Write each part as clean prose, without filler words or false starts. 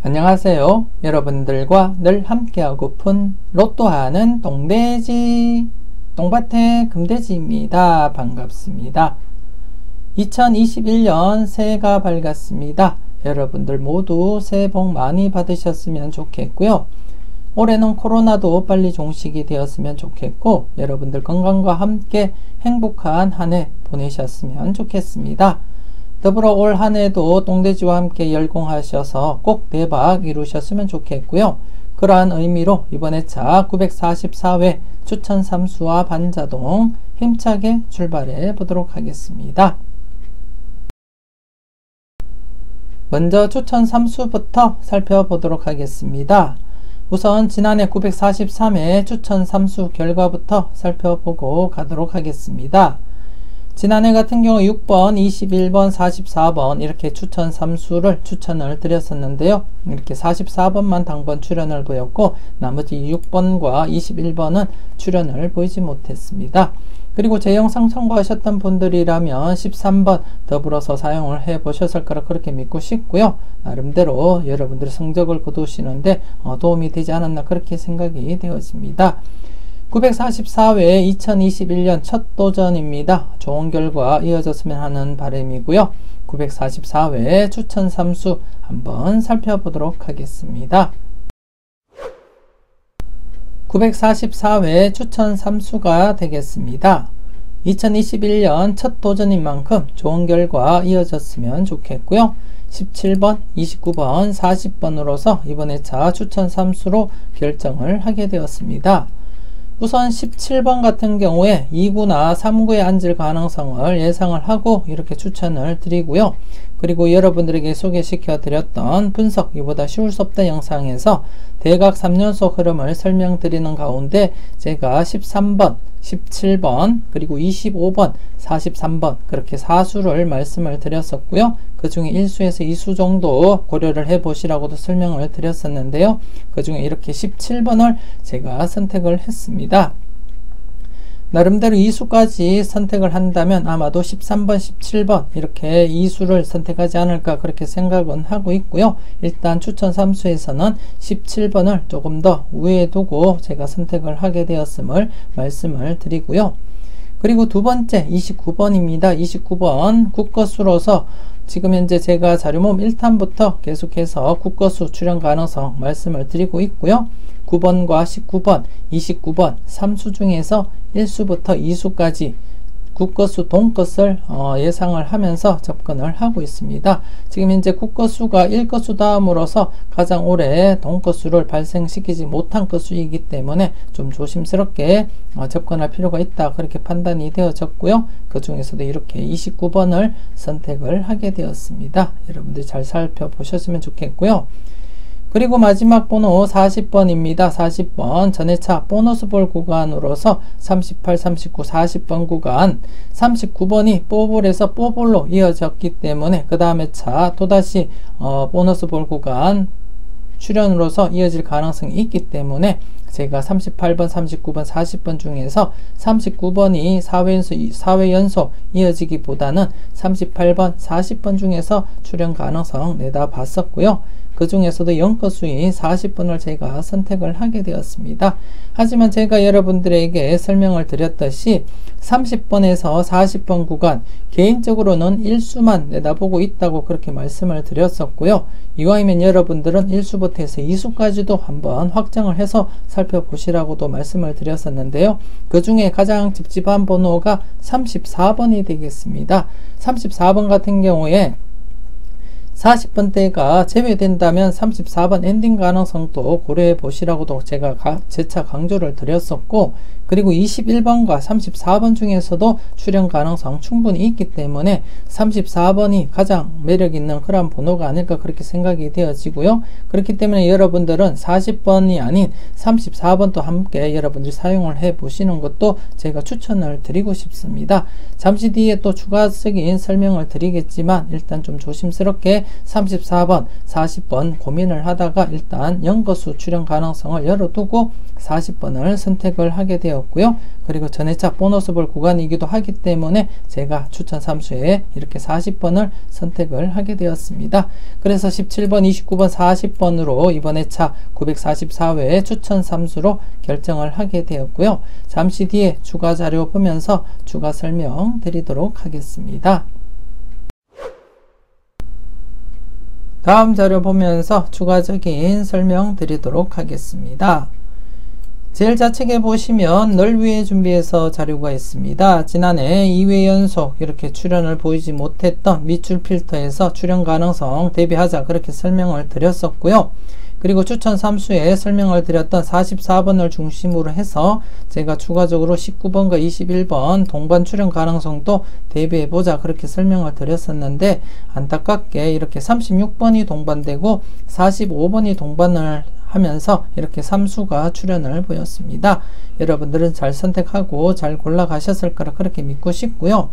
안녕하세요. 여러분들과 늘 함께하고픈 로또하는 똥돼지 똥밭의 금돼지입니다. 반갑습니다. 2021년 새해가 밝았습니다. 여러분들 모두 새해 복 많이 받으셨으면 좋겠고요. 올해는 코로나도 빨리 종식이 되었으면 좋겠고 여러분들 건강과 함께 행복한 한 해 보내셨으면 좋겠습니다. 더불어 올 한해도 똥돼지와 함께 열공하셔서 꼭 대박 이루셨으면 좋겠고요. 그러한 의미로 이번 회차 944회 추천 3수와 반자동 힘차게 출발해 보도록 하겠습니다. 먼저 추천 3수부터 살펴보도록 하겠습니다. 우선 지난해 943회 추천 3수 결과부터 살펴보고 가도록 하겠습니다. 지난해 같은 경우 6번, 21번, 44번 이렇게 추천 3수를 추천을 드렸었는데요. 이렇게 44번만 당번 출연을 보였고 나머지 6번과 21번은 출연을 보이지 못했습니다. 그리고 제 영상 참고하셨던 분들이라면 13번 더불어서 사용을 해 보셨을 거라 그렇게 믿고 싶고요. 나름대로 여러분들의 성적을 거두시는데 도움이 되지 않았나 그렇게 생각이 되어집니다. 944회 2021년 첫 도전입니다. 좋은 결과 이어졌으면 하는 바람이고요. 944회 추천 3수 한번 살펴보도록 하겠습니다. 944회 추천 3수가 되겠습니다. 2021년 첫 도전인 만큼 좋은 결과 이어졌으면 좋겠고요. 17번, 29번, 40번으로서 이번 회차 추천 3수로 결정을 하게 되었습니다. 우선 17번 같은 경우에 2구나 3구에 앉을 가능성을 예상을 하고 이렇게 추천을 드리고요. 그리고 여러분들에게 소개시켜 드렸던 분석 이보다 쉬울 수 없다 영상에서 대각 3연속 흐름을 설명드리는 가운데 제가 13번, 17번, 그리고 25번, 43번 그렇게 4수를 말씀을 드렸었고요. 그 중에 1수에서 2수 정도 고려를 해 보시라고도 설명을 드렸었는데요. 그 중에 이렇게 17번을 제가 선택을 했습니다. 나름대로 2수까지 선택을 한다면 아마도 13번, 17번 이렇게 2수를 선택하지 않을까 그렇게 생각은 하고 있고요. 일단 추천 3수에서는 17번을 조금 더 우회에 두고 제가 선택을 하게 되었음을 말씀을 드리고요. 그리고 두 번째 29번입니다. 29번 국거수로서 지금 현재 제가 자료모음 1탄부터 계속해서 국거수 출연 가능성 말씀을 드리고 있고요. 9번과 19번, 29번 3수 중에서 1수부터 2수까지 국거수 동것을 예상을 하면서 접근을 하고 있습니다. 지금 현재 국거수가 1것수 다음으로서 가장 오래 동것수를 발생시키지 못한 것수이기 때문에 좀 조심스럽게 접근할 필요가 있다 그렇게 판단이 되어졌고요. 그 중에서도 이렇게 29번을 선택을 하게 되었습니다. 여러분들 잘 살펴보셨으면 좋겠고요. 그리고 마지막 번호 40번입니다. 40번 전회차 보너스 볼 구간으로서 38, 39, 40번 구간 39번이 뽀볼에서 뽀볼로 이어졌기 때문에 그 다음에 차 또다시 보너스 볼 구간 출연으로서 이어질 가능성이 있기 때문에 제가 38번, 39번, 40번 중에서 39번이 4회 연속 이어지기보다는 38번, 40번 중에서 출연 가능성 내다 봤었고요. 그 중에서도 0것수인 40번을 제가 선택을 하게 되었습니다. 하지만 제가 여러분들에게 설명을 드렸듯이 30번에서 40번 구간 개인적으로는 1수만 내다보고 있다고 그렇게 말씀을 드렸었고요. 이왕이면 여러분들은 1수부터 해서 2수까지도 한번 확정을 해서 살펴보시라고도 말씀을 드렸었는데요. 그 중에 가장 찝찝한 번호가 34번이 되겠습니다. 34번 같은 경우에 40번대가 제외된다면 34번 엔딩 가능성도 고려해 보시라고도 제가 재차 강조를 드렸었고 그리고 21번과 34번 중에서도 출연 가능성 충분히 있기 때문에 34번이 가장 매력 있는 그런 번호가 아닐까 그렇게 생각이 되어지고요. 그렇기 때문에 여러분들은 40번이 아닌 34번도 함께 여러분들이 사용을 해 보시는 것도 제가 추천을 드리고 싶습니다. 잠시 뒤에 또 추가적인 설명을 드리겠지만 일단 좀 조심스럽게 34번, 40번 고민을 하다가 일단 0것수 출연 가능성을 열어두고 40번을 선택을 하게 되었습니다. 되었고요. 그리고 전회차 보너스 볼 구간이기도 하기 때문에 제가 추천 3수에 이렇게 40번을 선택을 하게 되었습니다. 그래서 17번, 29번, 40번으로 이번 회차 944회 추천 3수로 결정을 하게 되었고요. 잠시 뒤에 추가 자료 보면서 추가 설명 드리도록 하겠습니다. 다음 자료 보면서 추가적인 설명 드리도록 하겠습니다. 제일 좌측에 보시면 널 위에 준비해서 자료가 있습니다. 지난해 2회 연속 이렇게 출현을 보이지 못했던 밑줄 필터에서 출현 가능성 대비하자 그렇게 설명을 드렸었고요. 그리고 추천 3수에 설명을 드렸던 44번을 중심으로 해서 제가 추가적으로 19번과 21번 동반 출현 가능성도 대비해보자 그렇게 설명을 드렸었는데, 안타깝게 이렇게 36번이 동반되고 45번이 동반을 하면서 이렇게 3수가 출현을 보였습니다. 여러분들은 잘 선택하고 잘 골라가셨을 거라 그렇게 믿고 싶고요.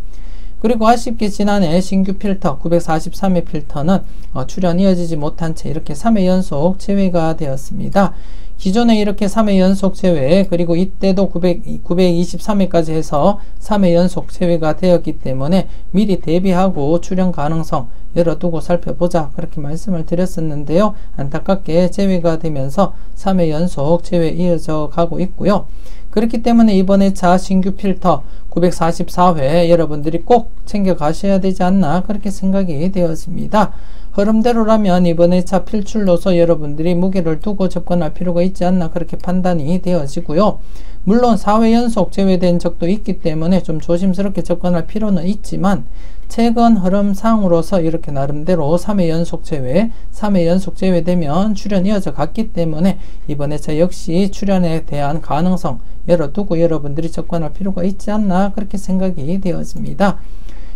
그리고 아쉽게 지난해 신규 필터 943회 필터는 출현 이어지지 못한 채 이렇게 3회 연속 제외가 되었습니다. 기존에 이렇게 3회 연속 제외, 그리고 이때도 923회까지 해서 3회 연속 제외가 되었기 때문에 미리 대비하고 출현 가능성 열어두고 살펴보자 그렇게 말씀을 드렸었는데요. 안타깝게 제외가 되면서 3회 연속 제외 이어져 가고 있고요. 그렇기 때문에 이번 회차 신규 필터 944회 여러분들이 꼭 챙겨 가셔야 되지 않나 그렇게 생각이 되었습니다. 흐름대로라면 이번 회차 필출로서 여러분들이 무게를 두고 접근할 필요가 있지 않나 그렇게 판단이 되어지고요. 물론 4회 연속 제외된 적도 있기 때문에 좀 조심스럽게 접근할 필요는 있지만, 최근 흐름상으로서 이렇게 나름대로 3회 연속 제외, 3회 연속 제외되면 출현 이어져 갔기 때문에 이번 회차 역시 출현에 대한 가능성 열어두고 여러분들이 접근할 필요가 있지 않나 그렇게 생각이 되어집니다.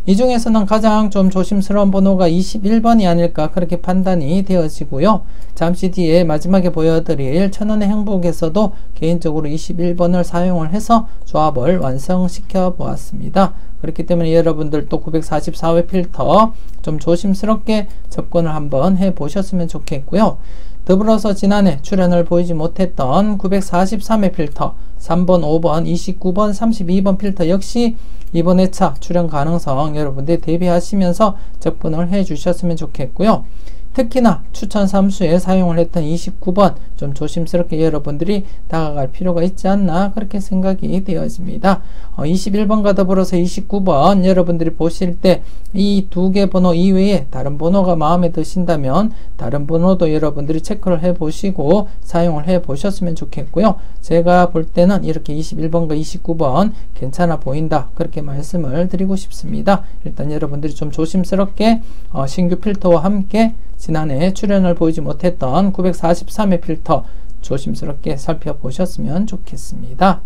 이 중에서는 가장 좀 조심스러운 번호가 21번이 아닐까 그렇게 판단이 되어지고요. 잠시 뒤에 마지막에 보여드릴 천원의 행복에서도 개인적으로 21번을 사용을 해서 조합을 완성시켜 보았습니다. 그렇기 때문에 여러분들도 944회 필터 좀 조심스럽게 접근을 한번 해 보셨으면 좋겠고요. 더불어서 지난해 출현을 보이지 못했던 943회 필터 3번, 5번, 29번, 32번 필터 역시 이번 회차 출현 가능성 여러분들 대비하시면서 접근을 해 주셨으면 좋겠고요. 특히나 추천 3수에 사용을 했던 29번 좀 조심스럽게 여러분들이 다가갈 필요가 있지 않나 그렇게 생각이 되어집니다. 21번과 더불어서 29번 여러분들이 보실 때 이 두 개 번호 이외에 다른 번호가 마음에 드신다면 다른 번호도 여러분들이 체크를 해 보시고 사용을 해 보셨으면 좋겠고요. 제가 볼 때는 이렇게 21번과 29번 괜찮아 보인다 그렇게 말씀을 드리고 싶습니다. 일단 여러분들이 좀 조심스럽게 신규 필터와 함께 지난해 출현을 보이지 못했던 943회 필터 조심스럽게 살펴보셨으면 좋겠습니다.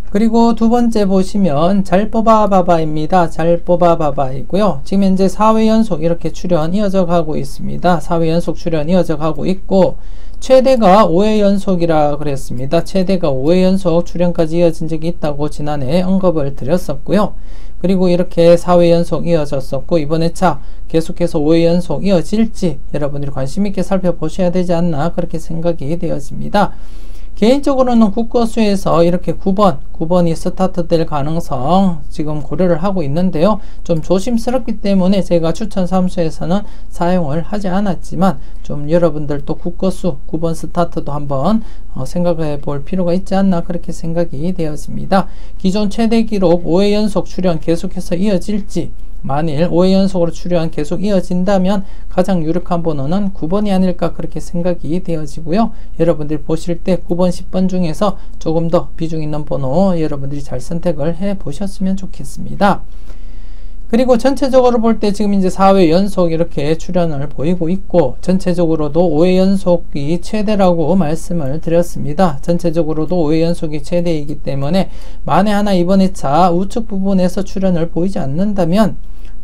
그리고 두 번째 보시면 잘 뽑아 봐봐입니다. 잘 뽑아 봐봐이고요. 지금 현재 4회 연속 이렇게 출현 이어져 가고 있습니다. 4회 연속 출현 이어져 가고 있고, 최대가 5회 연속이라 그랬습니다. 최대가 5회 연속 출현까지 이어진 적이 있다고 지난해 언급을 드렸었고요. 그리고 이렇게 4회 연속 이어졌었고, 이번 회차 계속해서 5회 연속 이어질지 여러분들이 관심있게 살펴보셔야 되지 않나 그렇게 생각이 되어집니다. 개인적으로는 국거수에서 이렇게 9번이 스타트 될 가능성 지금 고려를 하고 있는데요. 좀 조심스럽기 때문에 제가 추천 3수에서는 사용을 하지 않았지만, 좀 여러분들도 국거수 9번 스타트도 한번 생각해 볼 필요가 있지 않나 그렇게 생각이 되어집니다. 기존 최대 기록 5회 연속 출현 계속해서 이어질지, 만일 5회 연속으로 출현 계속 이어진다면 가장 유력한 번호는 9번이 아닐까 그렇게 생각이 되어지고요. 여러분들이 보실 때 9번, 10번 중에서 조금 더 비중 있는 번호 여러분들이 잘 선택을 해 보셨으면 좋겠습니다. 그리고 전체적으로 볼 때 지금 이제 4회 연속 이렇게 출현을 보이고 있고, 전체적으로도 5회 연속이 최대라고 말씀을 드렸습니다. 전체적으로도 5회 연속이 최대이기 때문에 만에 하나 이번 회차 우측 부분에서 출현을 보이지 않는다면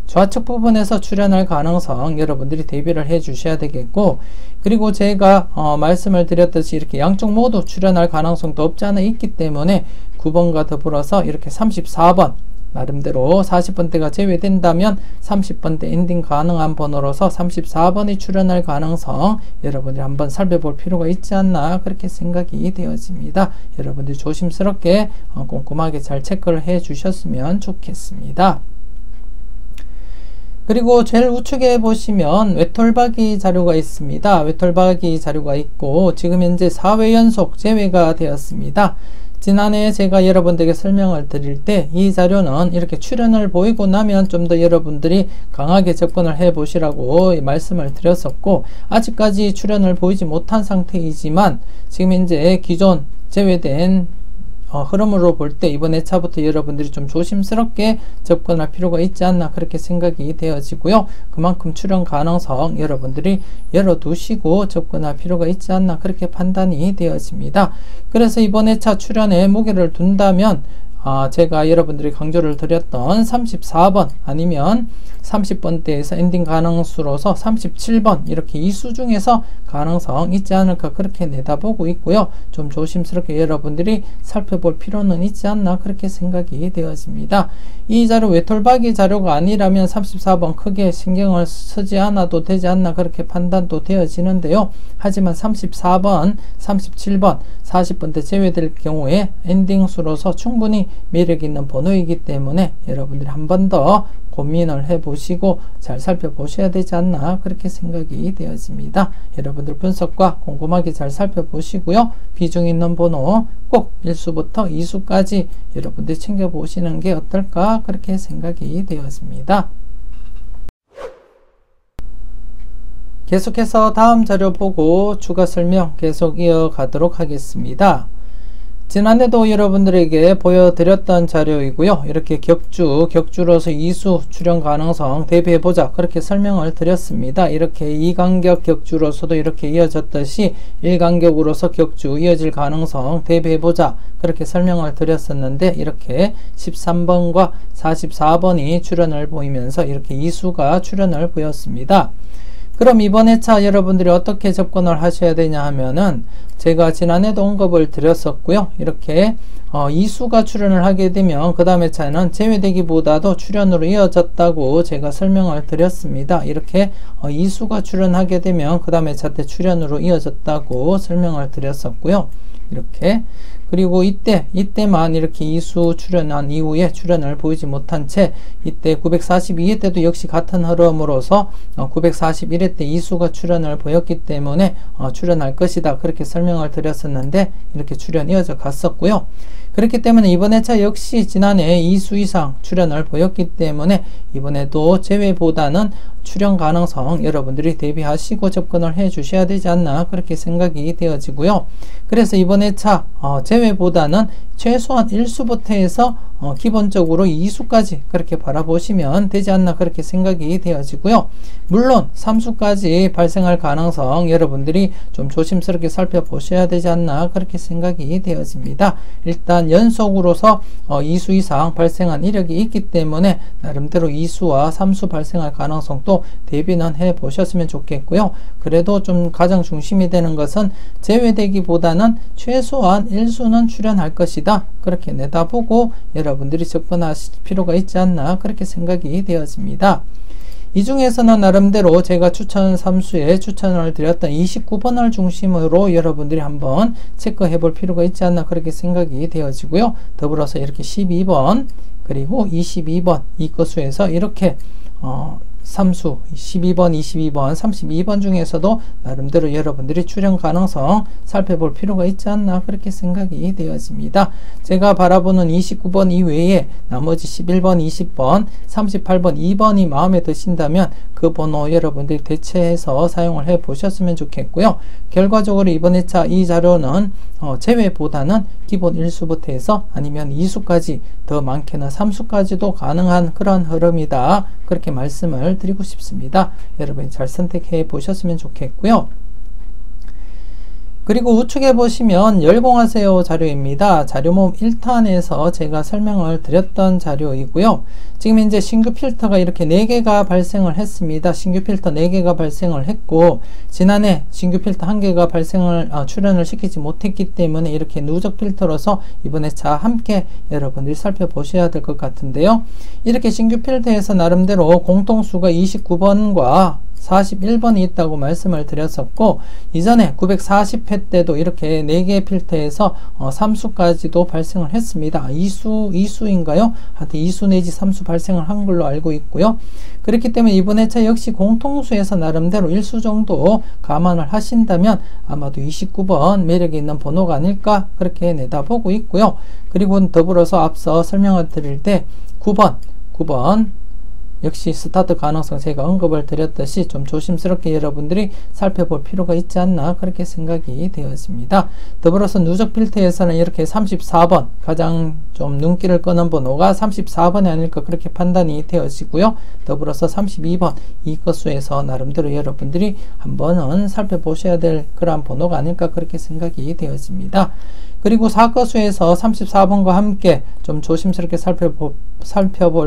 좌측 부분에서 출현할 가능성 여러분들이 대비를 해 주셔야 되겠고, 그리고 제가 말씀을 드렸듯이 이렇게 양쪽 모두 출현할 가능성도 없지 않아 있기 때문에 9번과 더불어서 이렇게 34번 나름대로 40번대가 제외된다면 30번대 엔딩 가능한 번호로서 34번이 출현할 가능성 여러분들이 한번 살펴볼 필요가 있지 않나 그렇게 생각이 되어집니다. 여러분들이 조심스럽게 꼼꼼하게 잘 체크를 해 주셨으면 좋겠습니다. 그리고 제일 우측에 보시면 외톨박이 자료가 있습니다. 외톨박이 자료가 있고 지금 현재 4회 연속 제외가 되었습니다. 지난해 제가 여러분들에게 설명을 드릴 때 이 자료는 이렇게 출현을 보이고 나면 좀 더 여러분들이 강하게 접근을 해 보시라고 말씀을 드렸었고, 아직까지 출현을 보이지 못한 상태이지만 지금 현재 기존 제외된 흐름으로 볼 때 이번 회차부터 여러분들이 좀 조심스럽게 접근할 필요가 있지 않나 그렇게 생각이 되어지고요. 그만큼 출현 가능성 여러분들이 열어두시고 접근할 필요가 있지 않나 그렇게 판단이 되어집니다. 그래서 이번 회차 출현에 무게를 둔다면 제가 여러분들이 강조를 드렸던 34번 아니면 30번대에서 엔딩 가능수로서 37번 이렇게 이 수 중에서 가능성 있지 않을까 그렇게 내다보고 있고요. 좀 조심스럽게 여러분들이 살펴볼 필요는 있지 않나 그렇게 생각이 되어집니다. 이 자료 외톨박이 자료가 아니라면 34번 크게 신경을 쓰지 않아도 되지 않나 그렇게 판단도 되어지는데요. 하지만 34번, 37번, 40번대 제외될 경우에 엔딩 수로서 충분히 매력 있는 번호이기 때문에 여러분들이 한 번 더 고민을 해보시고 잘 살펴보셔야 되지 않나 그렇게 생각이 되어집니다. 여러분들 분석과 꼼꼼하게 잘 살펴보시고요. 비중 있는 번호 꼭 1수부터 2수까지 여러분들이 챙겨보시는 게 어떨까 그렇게 생각이 되어집니다. 계속해서 다음 자료 보고 추가 설명 계속 이어가도록 하겠습니다. 지난해도 여러분들에게 보여드렸던 자료이고요. 이렇게 격주로서 2수 출현 가능성 대비해보자 그렇게 설명을 드렸습니다. 이렇게 2간격 격주로서도 이렇게 이어졌듯이 1간격으로서 격주 이어질 가능성 대비해보자 그렇게 설명을 드렸었는데 이렇게 13번과 44번이 출현을 보이면서 이렇게 2수가 출현을 보였습니다. 그럼 이번 회차 여러분들이 어떻게 접근을 하셔야 되냐 하면은 제가 지난해도 언급을 드렸었고요. 이렇게 2수가 출현을 하게 되면 그 다음 회차는 제외되기보다도 출현으로 이어졌다고 제가 설명을 드렸습니다. 이렇게 2수가 출현하게 되면 그 다음 회차 때 출현으로 이어졌다고 설명을 드렸었고요. 이렇게 그리고 이때만 이렇게 2수 출현한 이후에 출현을 보이지 못한 채 이때 942회 때도 역시 같은 흐름으로서 941회 때 2수가 출현을 보였기 때문에 출현할 것이다 그렇게 설명을 드렸었는데 이렇게 출현 이어져 갔었고요. 그렇기 때문에 이번 회차 역시 지난해 2수 이상 출현을 보였기 때문에 이번에도 제외보다는 출현 가능성 여러분들이 대비하시고 접근을 해 주셔야 되지 않나 그렇게 생각이 되어지고요. 그래서 이번 회차 제외보다는 최소한 1수부터 해서 기본적으로 2수까지 그렇게 바라보시면 되지 않나 그렇게 생각이 되어지고요. 물론 3수까지 발생할 가능성 여러분들이 좀 조심스럽게 살펴보셔야 되지 않나 그렇게 생각이 되어집니다. 일단 연속으로서 2수 이상 발생한 이력이 있기 때문에 나름대로 2수와 3수 발생할 가능성도 대비는 해 보셨으면 좋겠고요. 그래도 좀 가장 중심이 되는 것은 제외되기보다는 최소한 1수는 출현할 것이다 그렇게 내다보고 여러분들이 접근하실 필요가 있지 않나 그렇게 생각이 되어집니다. 이 중에서는 나름대로 제가 추천 3수에 추천을 드렸던 29번을 중심으로 여러분들이 한번 체크해 볼 필요가 있지 않나 그렇게 생각이 되어지고요. 더불어서 이렇게 12번 그리고 22번 이 거수에서 이렇게 3수 12번, 22번, 32번 중에서도 나름대로 여러분들이 출현 가능성 살펴볼 필요가 있지 않나 그렇게 생각이 되어집니다. 제가 바라보는 29번 이외에 나머지 11번, 20번, 38번, 2번이 마음에 드신다면 그 번호 여러분들이 대체해서 사용을 해 보셨으면 좋겠고요. 결과적으로 이번 회차 이 자료는 제외보다는 기본 1수부터 해서 아니면 2수까지 더 많게는 3수까지도 가능한 그런 흐름이다 그렇게 말씀을 드리고 싶습니다. 여러분이 잘 선택해 보셨으면 좋겠고요. 그리고 우측에 보시면 열공하세요 자료입니다. 자료 모음 1탄에서 제가 설명을 드렸던 자료이고요. 지금 이제 신규 필터가 이렇게 4개가 발생을 했습니다. 신규 필터 4개가 발생을 했고, 지난해 신규 필터 1개가 출현을 시키지 못했기 때문에 이렇게 누적 필터로서 이번에 자 함께 여러분들이 살펴보셔야 될 것 같은데요. 이렇게 신규 필터에서 나름대로 공통수가 29번과 41번이 있다고 말씀을 드렸었고, 이전에 940회 때도 이렇게 4개의 필터에서 3수까지도 발생을 했습니다. 2수인가요? 하여튼 2수 내지 3수 발생을 한 걸로 알고 있고요. 그렇기 때문에 이번 회차 역시 공통수에서 나름대로 1수 정도 감안을 하신다면 아마도 29번 매력이 있는 번호가 아닐까 그렇게 내다보고 있고요. 그리고 더불어서 앞서 설명을 드릴 때 9번 역시 스타트 가능성 제가 언급을 드렸듯이 좀 조심스럽게 여러분들이 살펴볼 필요가 있지 않나 그렇게 생각이 되었습니다. 더불어서 누적 필터에서는 이렇게 34번 가장 좀 눈길을 끄는 번호가 34번이 아닐까 그렇게 판단이 되어지고요. 더불어서 32번 이 건수에서 나름대로 여러분들이 한번은 살펴보셔야 될 그러한 번호가 아닐까 그렇게 생각이 되어집니다. 그리고 4거수에서 34번과 함께 좀 조심스럽게 살펴볼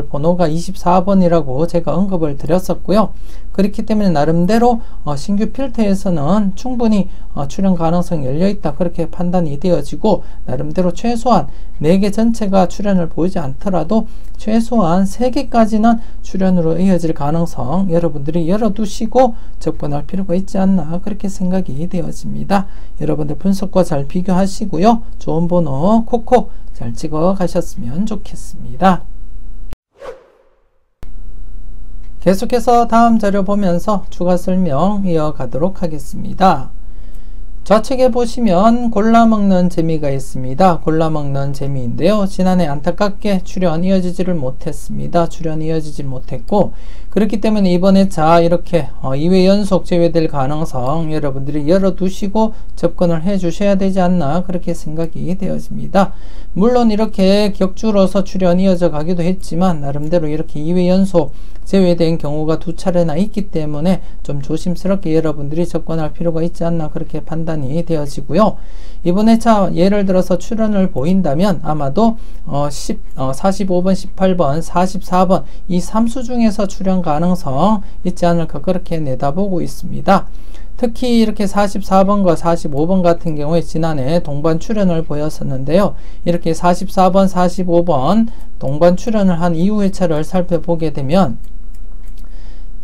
번호가 24번이라고 제가 언급을 드렸었고요. 그렇기 때문에 나름대로 신규 필터에서는 충분히 출현 가능성이 열려있다 그렇게 판단이 되어지고, 나름대로 최소한 4개 전체가 출현을 보이지 않더라도 최소한 3개까지는 출현으로 이어질 가능성 여러분들이 열어두시고 접근할 필요가 있지 않나 그렇게 생각이 되어집니다. 여러분들 분석과 잘 비교하시고요. 좋은 번호 콕콕 잘 찍어 가셨으면 좋겠습니다. 계속해서 다음 자료 보면서 추가 설명 이어가도록 하겠습니다. 좌측에 보시면 골라먹는 재미가 있습니다. 골라먹는 재미인데요. 지난해 안타깝게 출현 이어지지를 못했습니다. 출현 이어지지 못했고, 그렇기 때문에 이번 회차 이렇게 2회 연속 제외될 가능성 여러분들이 열어두시고 접근을 해 주셔야 되지 않나 그렇게 생각이 되어집니다. 물론 이렇게 격주로서 출현 이어져 가기도 했지만 나름대로 이렇게 2회 연속 제외된 경우가 2차례나 있기 때문에 좀 조심스럽게 여러분들이 접근할 필요가 있지 않나 그렇게 판단이 되어지고요. 이번 회차 예를 들어서 출현을 보인다면 아마도 45번, 18번, 44번 이 3수 중에서 출현 가능성 있지 않을까 그렇게 내다보고 있습니다. 특히 이렇게 44번과 45번 같은 경우에 지난해 동반 출현을 보였었는데요. 이렇게 44번, 45번 동반 출현을 한 이후 회차를 살펴보게 되면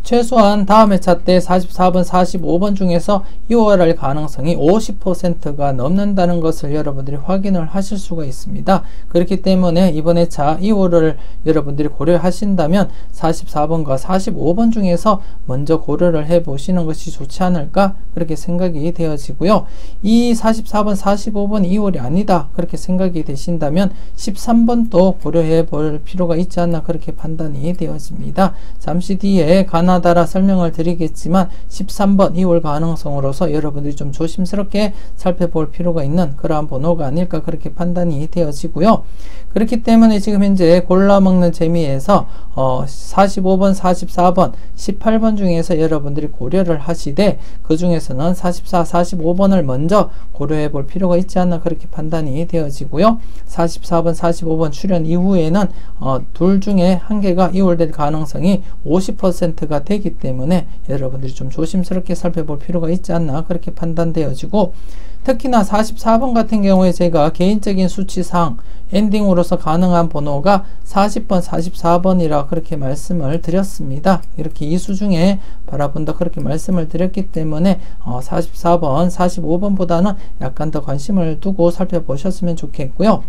최소한 다음 회차 때 44번, 45번 중에서 이월할 가능성이 50%가 넘는다는 것을 여러분들이 확인을 하실 수가 있습니다. 그렇기 때문에 이번 회차 이월을 여러분들이 고려하신다면 44번과 45번 중에서 먼저 고려를 해 보시는 것이 좋지 않을까 그렇게 생각이 되어지고요. 이 44번, 45번 이월이 아니다 그렇게 생각이 되신다면 13번도 고려해 볼 필요가 있지 않나 그렇게 판단이 되어집니다. 잠시 뒤에 가나다라 설명을 드리겠지만 13번 2월 가능성으로서 여러분들이 좀 조심스럽게 살펴볼 필요가 있는 그러한 번호가 아닐까 그렇게 판단이 되어지고요. 그렇기 때문에 지금 현재 골라먹는 재미에서 45번, 44번, 18번 중에서 여러분들이 고려를 하시되 그 중에서는 44, 45번을 먼저 고려해 볼 필요가 있지 않나 그렇게 판단이 되어지고요. 44번, 45번 출현 이후에는 둘 중에 한 개가 이월될 가능성이 50%가 되기 때문에 여러분들이 좀 조심스럽게 살펴볼 필요가 있지 않나 그렇게 판단되어지고, 특히나 44번 같은 경우에 제가 개인적인 수치상 엔딩으로서 가능한 번호가 40번, 44번이라 그렇게 말씀을 드렸습니다. 이렇게 이수 중에 바라본다 그렇게 말씀을 드렸기 때문에 44번, 45번보다는 약간 더 관심을 두고 살펴보셨으면 좋겠고요.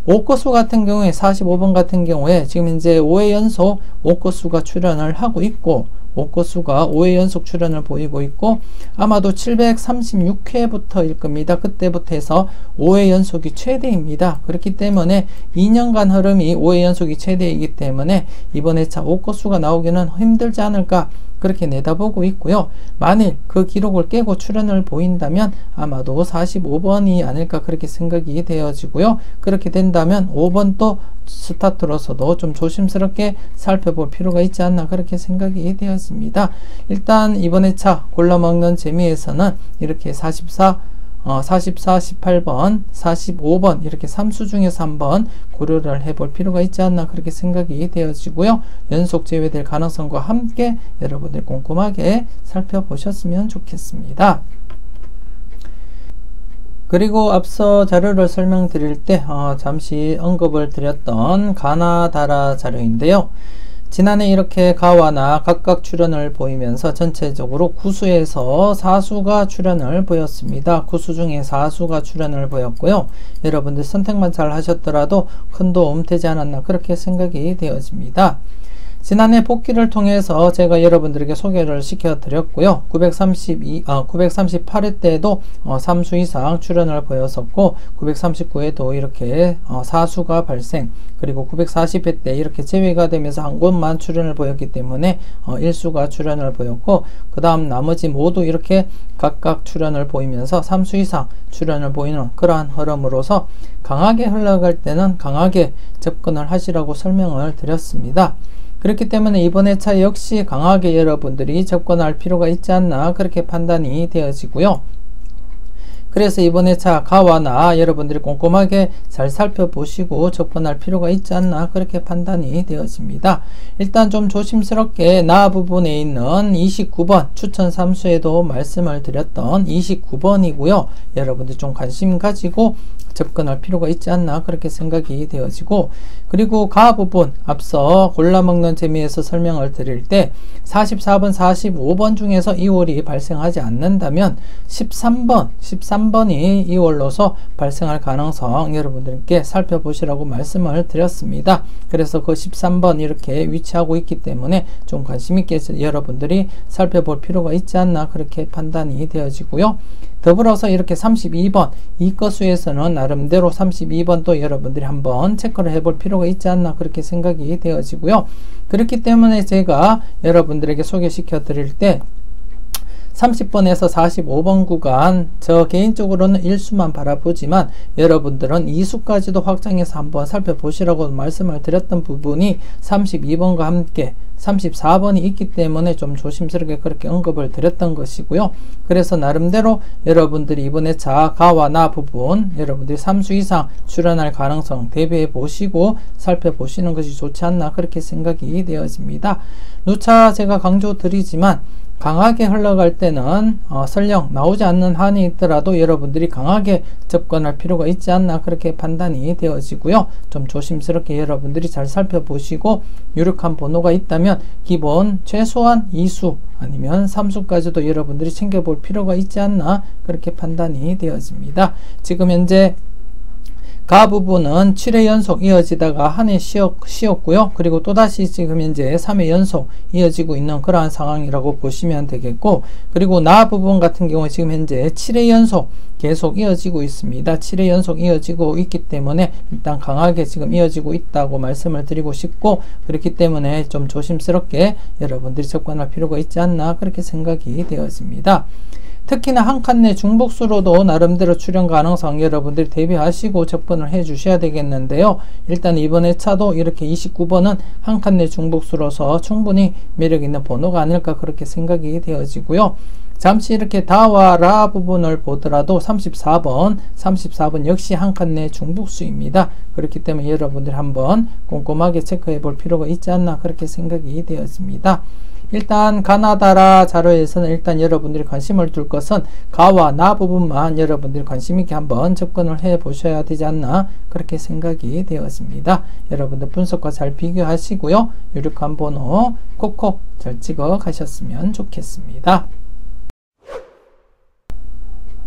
5거수 같은 경우에 45번 같은 경우에 지금 이제 5회 연속 5거수가 출현을 하고 있고 5거수가 5회 연속 출현을 보이고 있고 아마도 736회부터일 겁니다. 그때부터 해서 5회 연속이 최대입니다. 그렇기 때문에 2년간 흐름이 5회 연속이 최대이기 때문에 이번 회차 5거수가 나오기는 힘들지 않을까 그렇게 내다보고 있고요. 만일 그 기록을 깨고 출현을 보인다면 아마도 45번이 아닐까 그렇게 생각이 되어지고요. 그렇게 된다면 5번도 스타트로서도 좀 조심스럽게 살펴볼 필요가 있지 않나 그렇게 생각이 되었습니다. 일단 이번 회차 골라먹는 재미에서는 이렇게 44, 44, 18번, 45번 이렇게 3수 중에서 한번 고려를 해볼 필요가 있지 않나 그렇게 생각이 되어지고요. 연속 제외될 가능성과 함께 여러분들 꼼꼼하게 살펴보셨으면 좋겠습니다. 그리고 앞서 자료를 설명드릴 때 잠시 언급을 드렸던 가나다라 자료인데요. 지난해 이렇게 가와 나 각각 출현을 보이면서 전체적으로 구수에서 사수가 출현을 보였습니다. 구수 중에 사수가 출현을 보였고요. 여러분들 선택만 잘 하셨더라도 큰 도움 되지 않았나 그렇게 생각이 되어집니다. 지난해 복기를 통해서 제가 여러분들에게 소개를 시켜 드렸고요. 938회 때도 3수 이상 출현을 보였었고 939회도 이렇게 사수가 발생, 그리고 940회 때 이렇게 제외가 되면서 한 곳만 출현을 보였기 때문에 1수가 출현을 보였고, 그 다음 나머지 모두 이렇게 각각 출현을 보이면서 3수 이상 출현을 보이는 그러한 흐름으로서 강하게 흘러갈 때는 강하게 접근을 하시라고 설명을 드렸습니다. 그렇기 때문에 이번 회차 역시 강하게 여러분들이 접근할 필요가 있지 않나 그렇게 판단이 되어지고요. 그래서 이번 회차 가와 나 여러분들이 꼼꼼하게 잘 살펴보시고 접근할 필요가 있지 않나 그렇게 판단이 되어집니다. 일단 좀 조심스럽게 나 부분에 있는 29번 추천 3수에도 말씀을 드렸던 29번이고요. 여러분들 좀 관심 가지고 접근할 필요가 있지 않나 그렇게 생각이 되어지고, 그리고 가 부분 앞서 골라먹는 재미에서 설명을 드릴 때 44번, 45번 중에서 2월이 발생하지 않는다면 13번이 2월로서 발생할 가능성 여러분들께 살펴보시라고 말씀을 드렸습니다. 그래서 그 13번 이렇게 위치하고 있기 때문에 좀 관심있게 여러분들이 살펴볼 필요가 있지 않나 그렇게 판단이 되어지고요. 더불어서 이렇게 32번 이과수에서는 나름대로 32번도 여러분들이 한번 체크를 해볼 필요가 있지 않나 그렇게 생각이 되어지고요. 그렇기 때문에 제가 여러분들에게 소개시켜 드릴 때 30번에서 45번 구간 저 개인적으로는 1수만 바라보지만 여러분들은 2수까지도 확장해서 한번 살펴보시라고 말씀을 드렸던 부분이 32번과 함께 34번이 있기 때문에 좀 조심스럽게 그렇게 언급을 드렸던 것이고요. 그래서 나름대로 여러분들이 이번에 가와 나 부분 여러분들이 3수 이상 출현할 가능성 대비해 보시고 살펴보시는 것이 좋지 않나 그렇게 생각이 되어집니다. 누차 제가 강조 드리지만 강하게 흘러갈 때는 설령 나오지 않는 한이 있더라도 여러분들이 강하게 접근할 필요가 있지 않나 그렇게 판단이 되어지고요. 좀 조심스럽게 여러분들이 잘 살펴보시고 유력한 번호가 있다면 기본 최소한 2수 아니면 3수까지도 여러분들이 챙겨볼 필요가 있지 않나 그렇게 판단이 되어집니다. 지금 현재 가 부분은 7회 연속 이어지다가 한 해 쉬었고요. 그리고 또다시 지금 현재 3회 연속 이어지고 있는 그러한 상황이라고 보시면 되겠고, 그리고 나 부분 같은 경우에 지금 현재 7회 연속 계속 이어지고 있습니다. 7회 연속 이어지고 있기 때문에 일단 강하게 지금 이어지고 있다고 말씀을 드리고 싶고, 그렇기 때문에 좀 조심스럽게 여러분들이 접근할 필요가 있지 않나 그렇게 생각이 되어집니다. 특히나 한 칸 내 중복수로도 나름대로 출현 가능성 여러분들이 대비하시고 접근을 해 주셔야 되겠는데요. 일단 이번 회차도 이렇게 29번은 한 칸 내 중복수로서 충분히 매력 있는 번호가 아닐까 그렇게 생각이 되어지고요. 잠시 이렇게 다와 라 부분을 보더라도 34번 역시 한 칸 내 중복수입니다. 그렇기 때문에 여러분들 한번 꼼꼼하게 체크해 볼 필요가 있지 않나 그렇게 생각이 되어집니다. 일단 가나다라 자료에서는 일단 여러분들이 관심을 둘 것은 가와 나 부분만 여러분들이 관심있게 한번 접근을 해 보셔야 되지 않나 그렇게 생각이 되어집니다. 여러분들 분석과 잘 비교하시고요. 유력한 번호 콕콕 잘 찍어 가셨으면 좋겠습니다.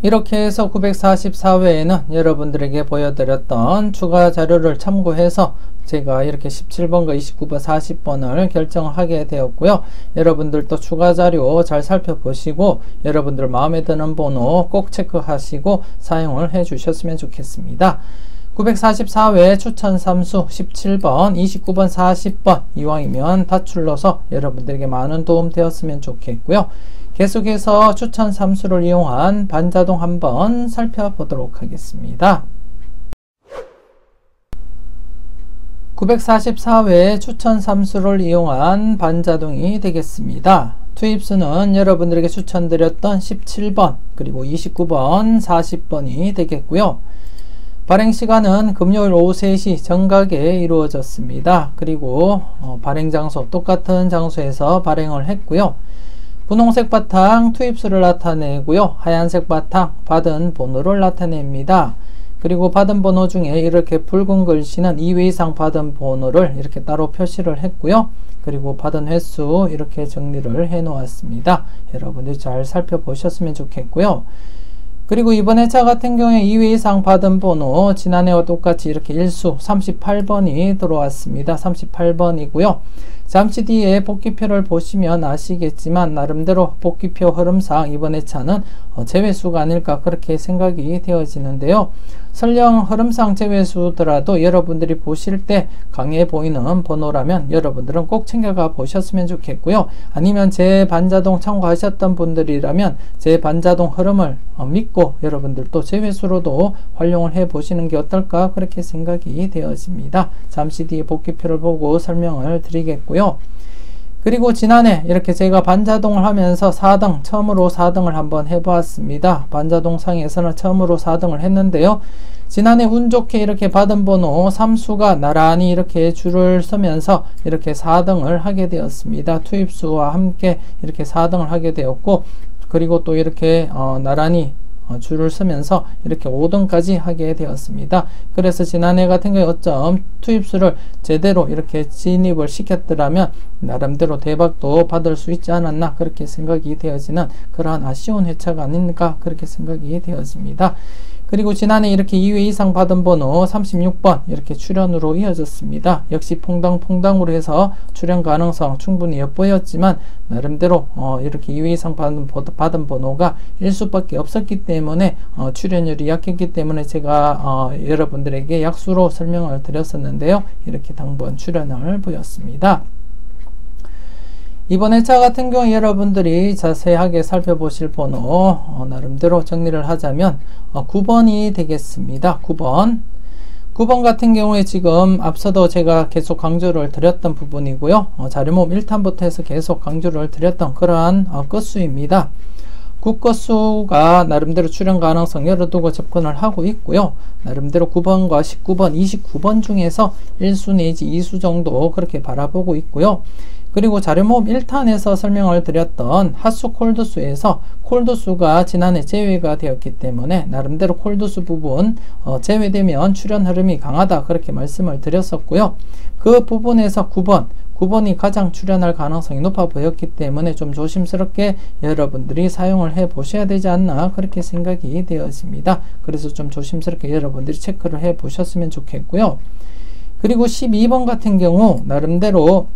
이렇게 해서 944회에는 여러분들에게 보여드렸던 추가 자료를 참고해서 제가 이렇게 17번과 29번, 40번을 결정하게 되었고요. 여러분들도 추가 자료 잘 살펴보시고 여러분들 마음에 드는 번호 꼭 체크하시고 사용을 해 주셨으면 좋겠습니다. 944회 추천 3수 17번, 29번, 40번 이왕이면 다출러서 여러분들에게 많은 도움 되었으면 좋겠고요. 계속해서 추천 3수를 이용한 반자동 한번 살펴보도록 하겠습니다. 944회 추천 3수를 이용한 반자동이 되겠습니다. 투입수는 여러분들에게 추천드렸던 17번 그리고 29번 40번이 되겠고요. 발행시간은 금요일 오후 3시 정각에 이루어졌습니다. 그리고 발행장소 똑같은 장소에서 발행을 했고요. 분홍색 바탕 투입수를 나타내고요. 하얀색 바탕 받은 번호를 나타냅니다. 그리고 받은 번호 중에 이렇게 붉은 글씨는 2회 이상 받은 번호를 이렇게 따로 표시를 했고요. 그리고 받은 횟수 이렇게 정리를 해 놓았습니다. 여러분들 잘 살펴보셨으면 좋겠고요. 그리고 이번 회차 같은 경우에 2회 이상 받은 번호 지난해와 똑같이 이렇게 일수 38번이 들어왔습니다. 38번이고요. 잠시 뒤에 복귀표를 보시면 아시겠지만 나름대로 복귀표 흐름상 이번 회차는 제외수가 아닐까 그렇게 생각이 되어지는데요. 설령 흐름상 제외수더라도 여러분들이 보실 때 강해 보이는 번호라면 여러분들은 꼭 챙겨가 보셨으면 좋겠고요. 아니면 제 반자동 참고하셨던 분들이라면 제 반자동 흐름을 믿고 여러분들도 제외수로도 활용을 해 보시는 게 어떨까 그렇게 생각이 되어집니다. 잠시 뒤에 복귀표를 보고 설명을 드리겠고요. 그리고 지난해 이렇게 제가 반자동을 하면서 4등, 처음으로 4등을 한번 해보았습니다. 반자동 상에서는 처음으로 4등을 했는데요. 지난해 운 좋게 이렇게 받은 번호 3수가 나란히 이렇게 줄을 서면서 이렇게 4등을 하게 되었습니다. 투입수와 함께 이렇게 4등을 하게 되었고, 그리고 또 이렇게 나란히 줄을 서면서 이렇게 5등까지 하게 되었습니다. 그래서 지난해 같은 경우에 어쩜 투입수를 제대로 이렇게 진입을 시켰더라면 나름대로 대박도 받을 수 있지 않았나 그렇게 생각이 되어지는 그러한 아쉬운 회차가 아닌가 그렇게 생각이 되어집니다. 그리고 지난해 이렇게 2회 이상 받은 번호 36번 이렇게 출연으로 이어졌습니다. 역시 퐁당퐁당으로 해서 출연 가능성 충분히 엿보였지만 나름대로 이렇게 2회 이상 받은 번호가 1수밖에 없었기 때문에 출연율이 약했기 때문에 제가 여러분들에게 약수로 설명을 드렸었는데요. 이렇게 당번 출연을 보였습니다. 이번 회차 같은 경우 여러분들이 자세하게 살펴보실 번호 나름대로 정리를 하자면 9번이 되겠습니다. 9번 같은 경우에 지금 앞서도 제가 계속 강조를 드렸던 부분이고요. 자료모음 1탄부터 해서 계속 강조를 드렸던 그러한 끝수입니다. 국것수가 나름대로 출현 가능성 열어두고 접근을 하고 있고요. 나름대로 9번과 19번, 29번 중에서 1수 내지 2수 정도 그렇게 바라보고 있고요. 그리고 자료모음 1탄에서 설명을 드렸던 핫수 콜드수에서 콜드수가 지난해 제외가 되었기 때문에 나름대로 콜드수 부분 제외되면 출현 흐름이 강하다 그렇게 말씀을 드렸었고요. 그 부분에서 9번이 가장 출현할 가능성이 높아 보였기 때문에 좀 조심스럽게 여러분들이 사용을 해 보셔야 되지 않나 그렇게 생각이 되어집니다. 그래서 좀 조심스럽게 여러분들이 체크를 해 보셨으면 좋겠고요. 그리고 12번 같은 경우 나름대로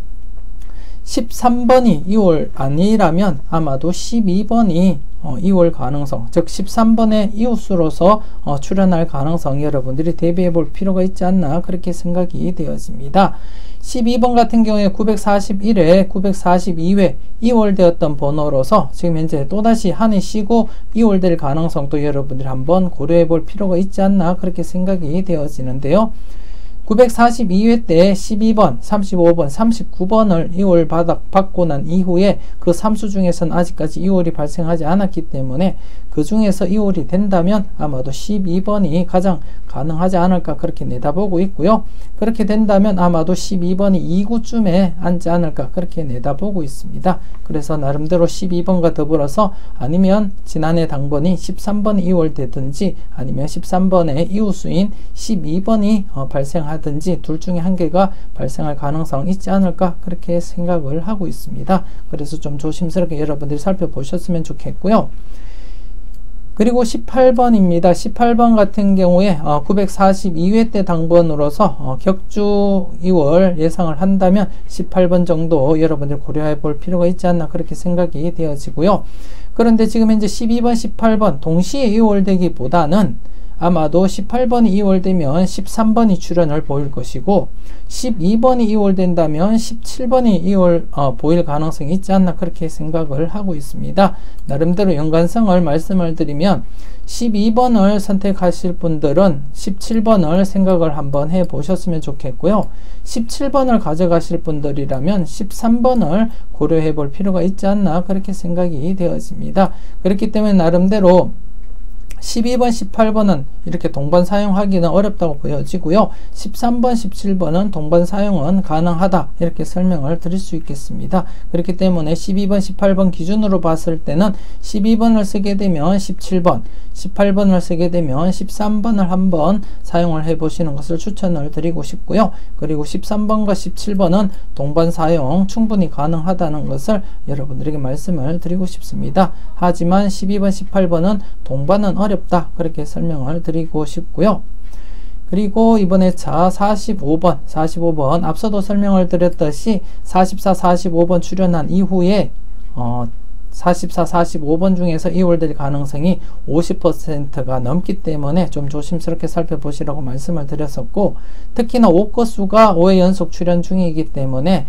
13번이 2월 아니라면 아마도 12번이 2월 가능성, 즉 13번의 이웃수로서 출현할 가능성 여러분들이 대비해 볼 필요가 있지 않나 그렇게 생각이 되어집니다. 12번 같은 경우에 941회, 942회 2월 되었던 번호로서 지금 현재 또다시 한 해 쉬고 2월 될 가능성도 여러분들이 한번 고려해 볼 필요가 있지 않나 그렇게 생각이 되어지는데요. 942회 때 12번, 35번, 39번을 2월 받고 난 이후에 그 3수 중에서는 아직까지 2월이 발생하지 않았기 때문에 그 중에서 2월이 된다면 아마도 12번이 가장 가능하지 않을까 그렇게 내다보고 있고요. 그렇게 된다면 아마도 12번이 2구쯤에 앉지 않을까 그렇게 내다보고 있습니다. 그래서 나름대로 12번과 더불어서 아니면 지난해 당번이 13번이 2월 되든지 아니면 13번의 이웃수인 12번이 발생하든지 둘 중에 한 개가 발생할 가능성이 있지 않을까 그렇게 생각을 하고 있습니다. 그래서 좀 조심스럽게 여러분들이 살펴보셨으면 좋겠고요. 그리고 18번입니다. 18번 같은 경우에 942회 때 당번으로서 격주 2월 예상을 한다면 18번 정도 여러분들 고려해 볼 필요가 있지 않나 그렇게 생각이 되어지고요. 그런데 지금 현재 12번, 18번 동시에 2월 되기보다는 아마도 18번이 이월되면 13번이 출현을 보일 것이고 12번이 이월된다면 17번이 보일 가능성이 있지 않나 그렇게 생각을 하고 있습니다. 나름대로 연관성을 말씀을 드리면 12번을 선택하실 분들은 17번을 생각을 한번 해 보셨으면 좋겠고요. 17번을 가져가실 분들이라면 13번을 고려해 볼 필요가 있지 않나 그렇게 생각이 되어집니다. 그렇기 때문에 나름대로 12번, 18번은 이렇게 동반 사용하기는 어렵다고 보여지고요. 13번, 17번은 동반 사용은 가능하다 이렇게 설명을 드릴 수 있겠습니다. 그렇기 때문에 12번, 18번 기준으로 봤을 때는 12번을 쓰게 되면 17번, 18번을 쓰게 되면 13번을 한번 사용을 해 보시는 것을 추천을 드리고 싶고요. 그리고 13번과 17번은 동반 사용 충분히 가능하다는 것을 여러분들에게 말씀을 드리고 싶습니다. 하지만 12번, 18번은 동반은 어렵다 그렇게 설명을 드리고 싶고요. 그리고 이번에 차 45번 앞서도 설명을 드렸듯이 44, 45번 출연한 이후에 44, 45번 중에서 이월될 가능성이 50%가 넘기 때문에 좀 조심스럽게 살펴보시라고 말씀을 드렸었고, 특히나 5건수가 5회 연속 출연 중이기 때문에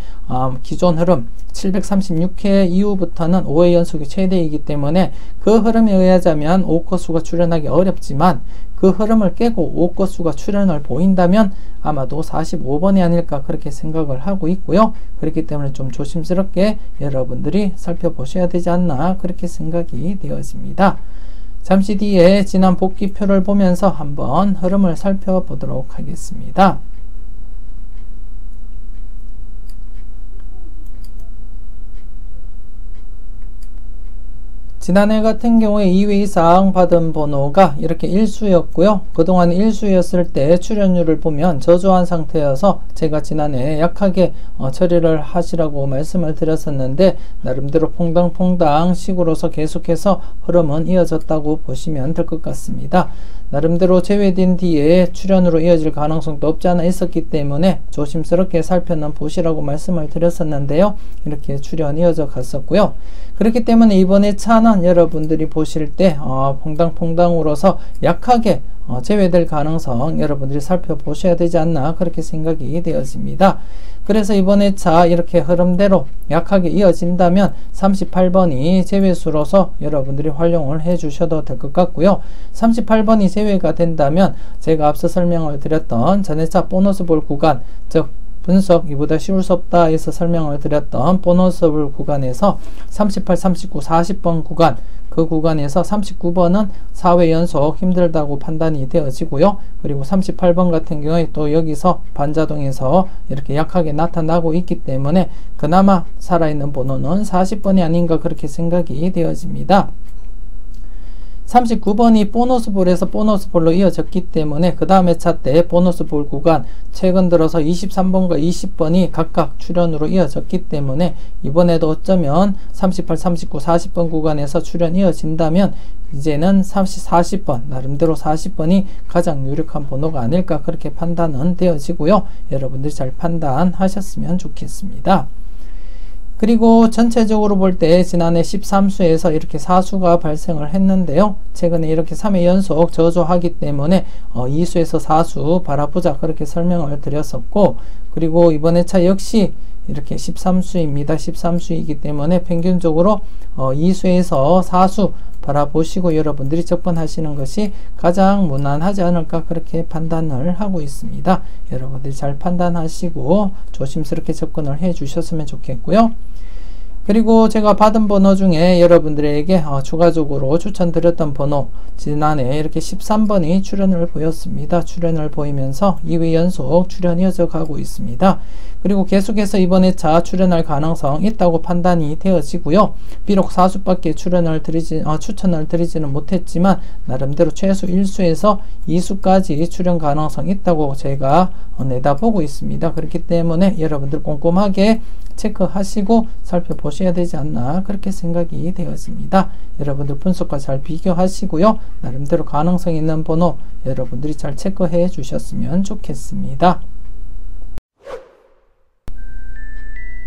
기존 흐름 736회 이후부터는 5회 연속이 최대이기 때문에 그 흐름에 의하자면 5건수가 출연하기 어렵지만 그 흐름을 깨고 5건수가 출연을 보인다면 아마도 45번이 아닐까 그렇게 생각을 하고 있고요. 그렇기 때문에 좀 조심스럽게 여러분들이 살펴보셔야 되지 않나 그렇게 생각이 되어집니다. 잠시 뒤에 지난 복귀표를 보면서 한번 흐름을 살펴보도록 하겠습니다. 지난해 같은 경우에 2회 이상 받은 번호가 이렇게 일수였고요. 그동안 일수였을 때 출연율을 보면 저조한 상태여서 제가 지난해 약하게 처리를 하시라고 말씀을 드렸었는데, 나름대로 퐁당퐁당 식으로서 계속해서 흐름은 이어졌다고 보시면 될 것 같습니다. 나름대로 제외된 뒤에 출연으로 이어질 가능성도 없지 않아 있었기 때문에 조심스럽게 살펴는 보시라고 말씀을 드렸었는데요. 이렇게 출연 이어져 갔었고요. 그렇기 때문에 이번에 차는 여러분들이 보실 때 퐁당퐁당으로서 약하게 제외될 가능성 여러분들이 살펴보셔야 되지 않나 그렇게 생각이 되어집니다. 그래서 이번에 차 이렇게 흐름대로 약하게 이어진다면 38번이 제외수로서 여러분들이 활용을 해 주셔도 될 것 같고요. 38번이 제외가 된다면 제가 앞서 설명을 드렸던 전회차 보너스 볼 구간, 즉 분석 이보다 쉬울 수 없다 해서 설명을 드렸던 보너스 볼 구간에서 38, 39, 40번 구간, 그 구간에서 39번은 4회 연속 힘들다고 판단이 되어지고요. 그리고 38번 같은 경우에 또 여기서 반자동에서 이렇게 약하게 나타나고 있기 때문에 그나마 살아있는 번호는 40번이 아닌가 그렇게 생각이 되어집니다. 39번이 보너스볼에서 보너스볼로 이어졌기 때문에 그 다음 회차 때 보너스볼 구간 최근 들어서 23번과 20번이 각각 출연으로 이어졌기 때문에 이번에도 어쩌면 38, 39, 40번 구간에서 출연 이어진다면 이제는 40번, 나름대로 40번이 가장 유력한 번호가 아닐까 그렇게 판단은 되어지고요. 여러분들이 잘 판단하셨으면 좋겠습니다. 그리고 전체적으로 볼 때 지난해 13수에서 이렇게 4수가 발생을 했는데요. 최근에 이렇게 3회 연속 저조하기 때문에 2수에서 4수 바라보자 그렇게 설명을 드렸었고, 그리고 이번 회차 역시 이렇게 13수입니다. 13수이기 때문에 평균적으로 2수에서 4수 바라보시고 여러분들이 접근하시는 것이 가장 무난하지 않을까 그렇게 판단을 하고 있습니다. 여러분들이 잘 판단하시고 조심스럽게 접근을 해 주셨으면 좋겠고요. 그리고 제가 받은 번호 중에 여러분들에게 추가적으로 추천드렸던 번호, 지난해 이렇게 13번이 출연을 보였습니다. 출연을 보이면서 2회 연속 출연 이어져 가고 있습니다. 그리고 계속해서 이번 회차 출연할 가능성 있다고 판단이 되어지고요. 비록 4수밖에 추천을 드리지는 못했지만 나름대로 최소 1수에서 2수까지 출연 가능성 있다고 제가 내다보고 있습니다. 그렇기 때문에 여러분들 꼼꼼하게 체크하시고 살펴보셔야 되지 않나 그렇게 생각이 되어집니다. 여러분들 분석과 잘 비교하시고요. 나름대로 가능성 있는 번호 여러분들이 잘 체크해 주셨으면 좋겠습니다.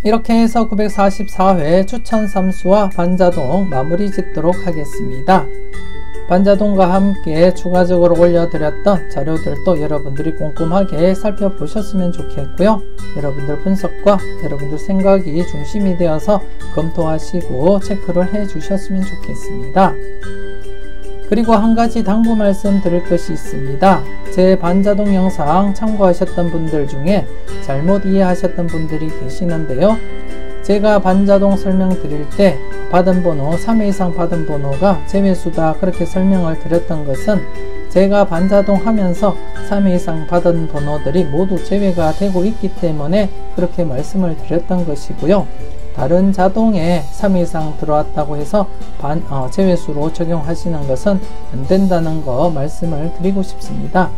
이렇게 해서 944회 추천 3수와 반자동 마무리 짓도록 하겠습니다. 반자동과 함께 추가적으로 올려드렸던 자료들도 여러분들이 꼼꼼하게 살펴보셨으면 좋겠고요. 여러분들 분석과 여러분들 생각이 중심이 되어서 검토하시고 체크를 해 주셨으면 좋겠습니다. 그리고 한 가지 당부 말씀 드릴 것이 있습니다. 제 반자동 영상 참고하셨던 분들 중에 잘못 이해하셨던 분들이 계시는데요. 제가 반자동 설명드릴 때 받은 번호, 3회 이상 받은 번호가 제외수다 그렇게 설명을 드렸던 것은 제가 반자동 하면서 3회 이상 받은 번호들이 모두 제외가 되고 있기 때문에 그렇게 말씀을 드렸던 것이고요. 다른 자동에 3회 이상 들어왔다고 해서 제외수로 적용하시는 것은 안 된다는 거 말씀을 드리고 싶습니다.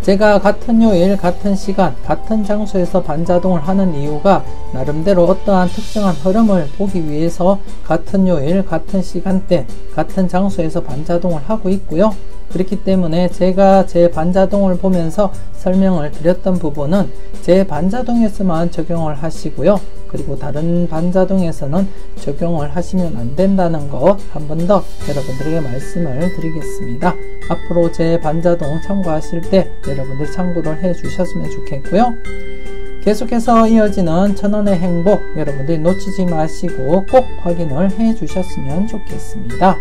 제가 같은 요일, 같은 시간, 같은 장소에서 반자동을 하는 이유가 나름대로 어떠한 특정한 흐름을 보기 위해서 같은 요일, 같은 시간대, 같은 장소에서 반자동을 하고 있고요. 그렇기 때문에 제가 제 반자동을 보면서 설명을 드렸던 부분은 제 반자동에서만 적용을 하시고요. 그리고 다른 반자동에서는 적용을 하시면 안 된다는 거 한 번 더 여러분들에게 말씀을 드리겠습니다. 앞으로 제 반자동 참고하실 때 여러분들 참고를 해 주셨으면 좋겠고요. 계속해서 이어지는 1000원의 행복 여러분들 놓치지 마시고 꼭 확인을 해 주셨으면 좋겠습니다.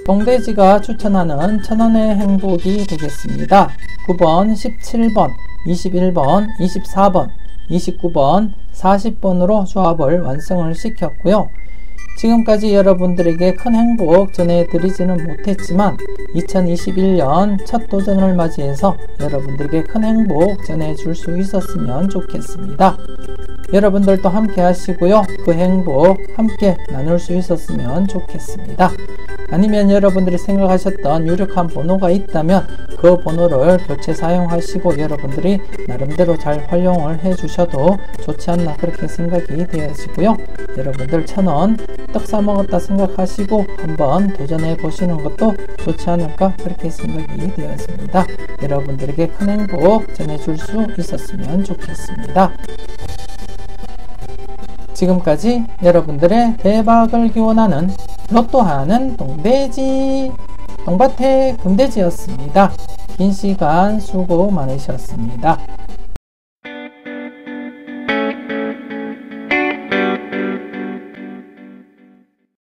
동돼지가 추천하는 1000원의 행복이 되겠습니다. 9번, 17번, 21번, 24번, 29번, 40번으로 조합을 완성을 시켰고요. 지금까지 여러분들에게 큰 행복 전해드리지는 못했지만 2021년 첫 도전을 맞이해서 여러분들에게 큰 행복 전해줄 수 있었으면 좋겠습니다. 여러분들도 함께 하시고요. 그 행복 함께 나눌 수 있었으면 좋겠습니다. 아니면 여러분들이 생각하셨던 유력한 번호가 있다면 그 번호를 교체 사용하시고 여러분들이 나름대로 잘 활용을 해 주셔도 좋지 않나 그렇게 생각이 되어지고요. 여러분들 1000원 떡 사먹었다 생각하시고 한번 도전해 보시는 것도 좋지 않을까 그렇게 생각이 되었습니다. 여러분들에게 큰 행복 전해줄 수 있었으면 좋겠습니다. 지금까지 여러분들의 대박을 기원하는 로또하는 동돼지 동밭의 금돼지였습니다. 긴 시간 수고 많으셨습니다.